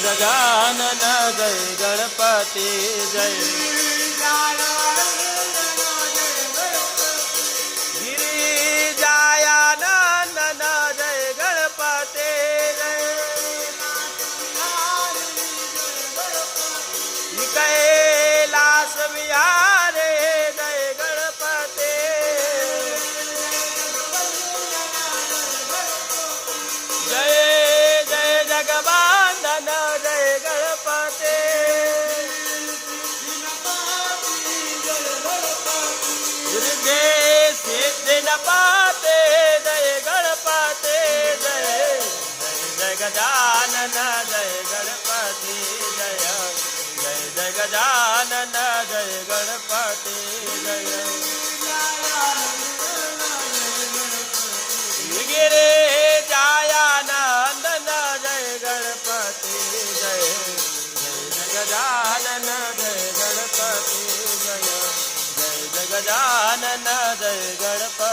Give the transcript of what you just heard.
गजानन जय गणपति जय गिरिजायानंदन जय गणपति जय कैलाश विहारे जय गणपति जय जय जगवंदन जय गणपति दुर्गे सिद्धिनपते जय गणपति जय जय गजानन जय गणपति जय जय जय गजानन जय गणपति जय गिरे जायानंदन जय गणपति जय जय जय गजानन जय गणपति जय जय जय गजानन जय गणपति